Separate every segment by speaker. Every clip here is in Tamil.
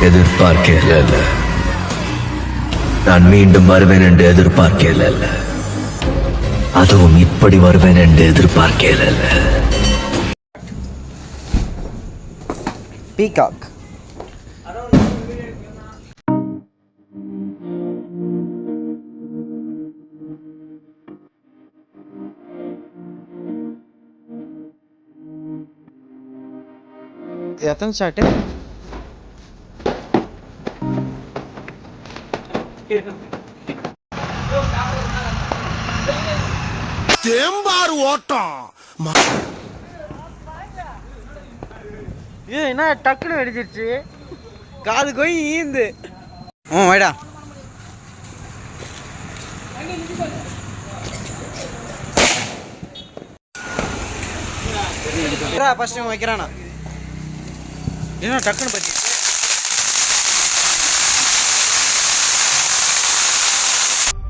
Speaker 1: எதிர்பார்க்கல. நான் மீண்டும் வருவேன் என்று எதிர்பார்க்கல. அதுவும் இப்படி வருவேன் என்று எதிர்பார்க்கல.
Speaker 2: பீகாக் எத்தனை ஷாட்டு?
Speaker 3: தேம்பார் ஓட்டம்.
Speaker 2: என்ன டக்குன்னு வெடிச்சிருச்சு, காது கோய் ஈந்து. வைடா ஃபர்ஸ்ட் டைம் வைக்கிறானா? என்ன டக்குன்னு பத்தி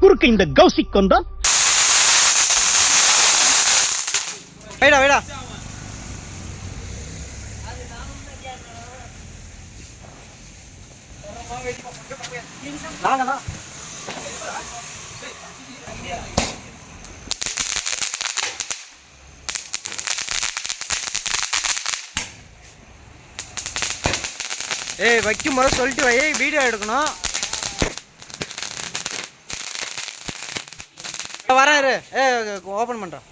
Speaker 3: குறுக்கு இந்த கௌசிக் கொண்டா.
Speaker 2: வைடா வைடா. ஏய் வைக்கும் போது சொல்லிட்டு வை, வீடியோ எடுக்கணும். வரேன் இரு. ஓப்பன் பண்ணுறேன்.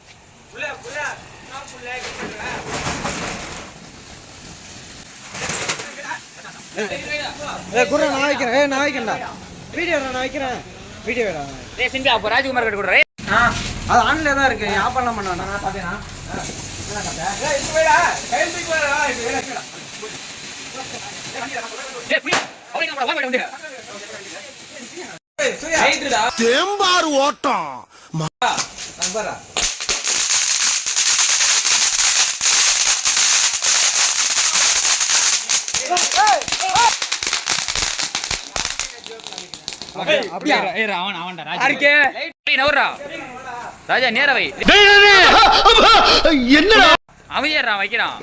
Speaker 2: குரு நான் வைக்கிறேன். நான் வைக்கிறேன்டா. வீடியோ நான் வைக்கிறேன். வீடியோ
Speaker 4: ராஜ்குமார் கிட்ட கொடுறேன்.
Speaker 2: அது ஆன்ல தான் இருக்கு. ஆஃப் பண்ண மாட்டேன்.
Speaker 3: தேம்பார் ஓட்டம்.
Speaker 4: ராஜா நேரவை
Speaker 3: என்ன
Speaker 4: அமைதியா வைக்கிறான்.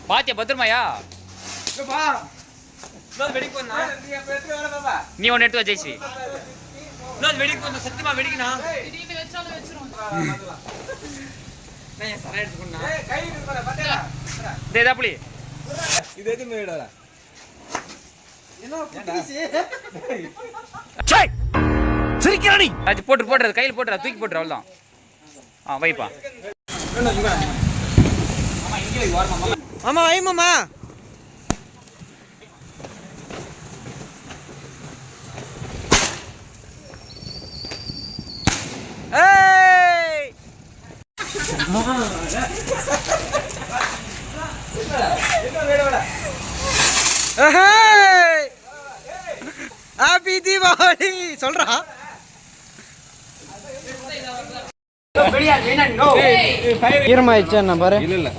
Speaker 4: பாத்தியா பத்திரமாயா? நீ ஒன்னு எடுத்து ஜெய்ஸ்ரீ. சத்தியமா வெடிக்கணும். போட்டு போடுறது கையில் போட்டுற, தூக்கி போட்டுற, அவ்வளவுதான். வைப்பா.
Speaker 2: மாமா வை மாமா. ஹாப்பி தீபாவளி சொல்றா. ஈரமாயிடுச்சா என்ன பாரு. இல்ல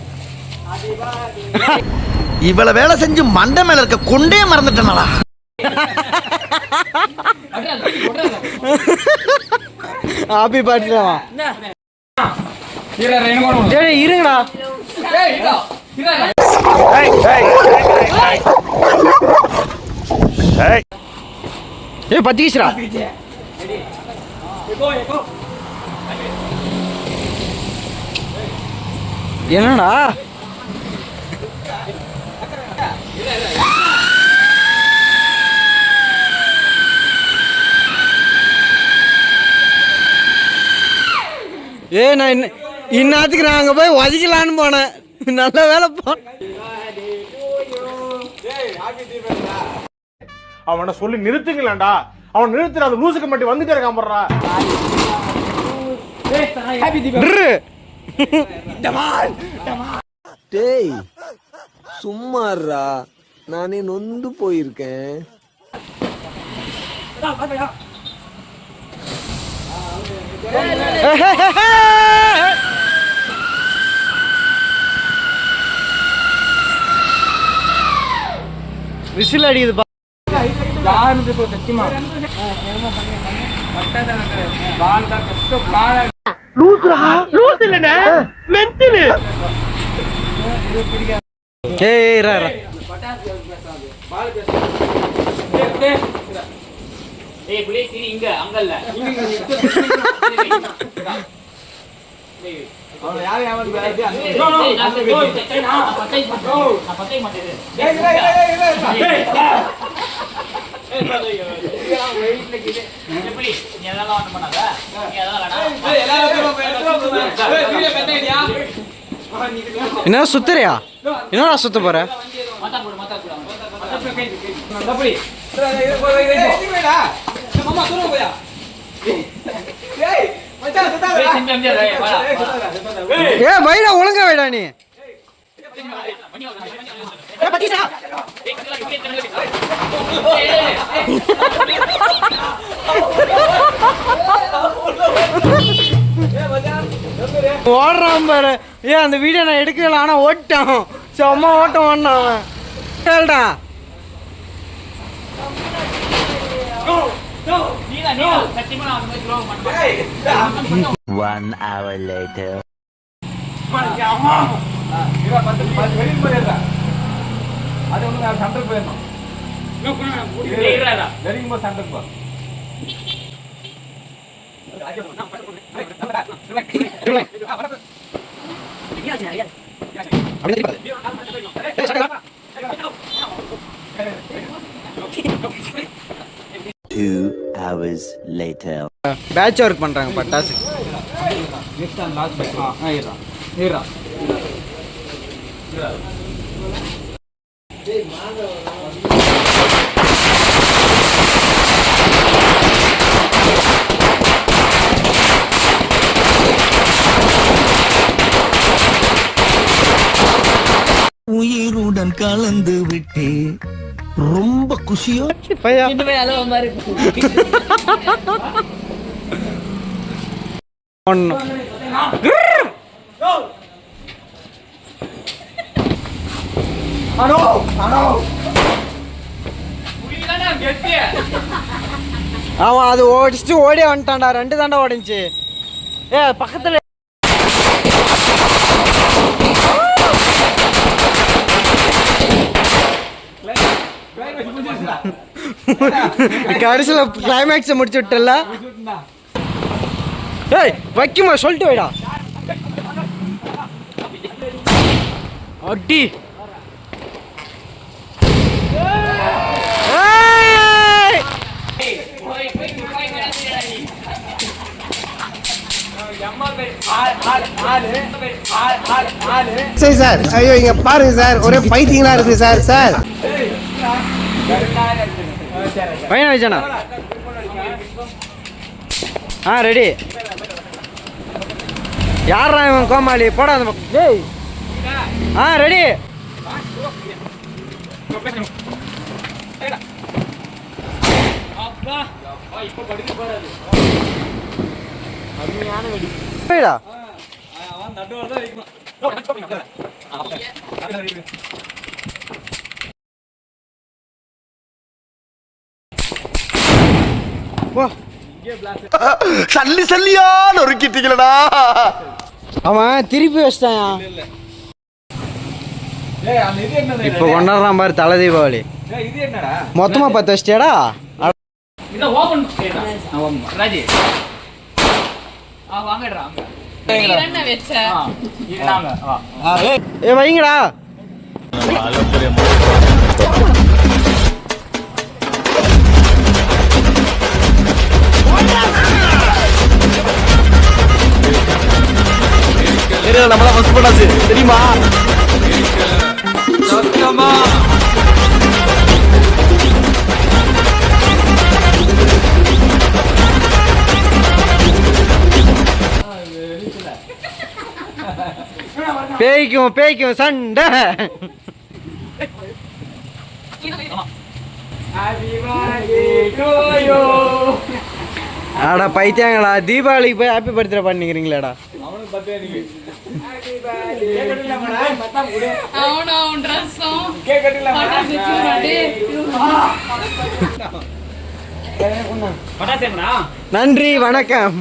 Speaker 3: இவ்வளவு வேலை செஞ்சு மண்டை மேல இருக்க கொண்டே மறந்துட்டனடா.
Speaker 2: ஹாப்பி பர்த்டேவா? இருங்கடா. ஏய் பத்திக்கிச்சுடா. என்னடா நான் இந்நாத்துக்கு நான் அங்கே போய் ஒதுக்கலான்னு போனேன். நல்ல வேலை
Speaker 5: அவனை சொல்லி நிறுத்துங்களேன்டா. அவன் நிறுத்துற அந்த லூசுக்கு மட்டும் வந்துட்டே இருக்கான் போடுறா.
Speaker 6: டேய் சும்மாறா, நானே நொந்து போயிருக்கேன்.
Speaker 2: விசில் அடிக்குதுப்பா. என்ன சுத்துறியா? என்னடா சுத்த போற? ஏ வைடா, ஒழுங்கா வைடா நீ. ஓடுறான் பாரு. ஏன் அந்த வீடியோ நான் எடுக்கல, ஆனா ஓட்டான். செம்ம ஓட்டம் ஓடினான் அவன். கேள்டா
Speaker 1: One hour later. Two hours later.
Speaker 2: Patch work பண்றாங்க பட்டாசு.
Speaker 3: உயிருடன் கலந்து விட்டு ரொம்ப குஷியோ
Speaker 2: அவன் அது ஓடிச்சுட்டு ஓடி வந்துட்டான்டா. 2 தாண்டா ஓடிச்சு. ஏ பக்கத்துல கடைசியில கிளைமேக்ஸை முடிச்சு விட்டல. ஏய் வைக்குமா சொல்லிட்டு வைடா. அடி
Speaker 6: சரி சார், ஐயோ இங்க பாருங்க சார், ஒரே பைத்தியங்களா இருக்கு சார். சார்
Speaker 2: பையனா வச்சானா? ரெடி. யாரா இவன் கோமாளி? போடா அந்த பக்கம். டேய் ரெடி. போய்டா.
Speaker 3: சல்லி சல்லியா நொறுக்கிட்டீங்களடா.
Speaker 2: அவன் திருப்பி வச்சிட்டான். இப்ப கொண்டாடுறான் பாரு தலை தீபாவளி. மொத்தமா 10 வச்சிட்டியாடா? ஏ வைங்கடா.
Speaker 3: நம்மளா ஃபர்ஸ்ட் போட்டாச்சு தெரியுமா?
Speaker 2: பேய்க்கும் சண்டை. ஆடா பைத்தியாங்களா, தீபாவளிக்கு போய் ஹாப்பி பர்த்டே பண்ணிக்கிறீங்களாடா? நன்றி, வணக்கம்.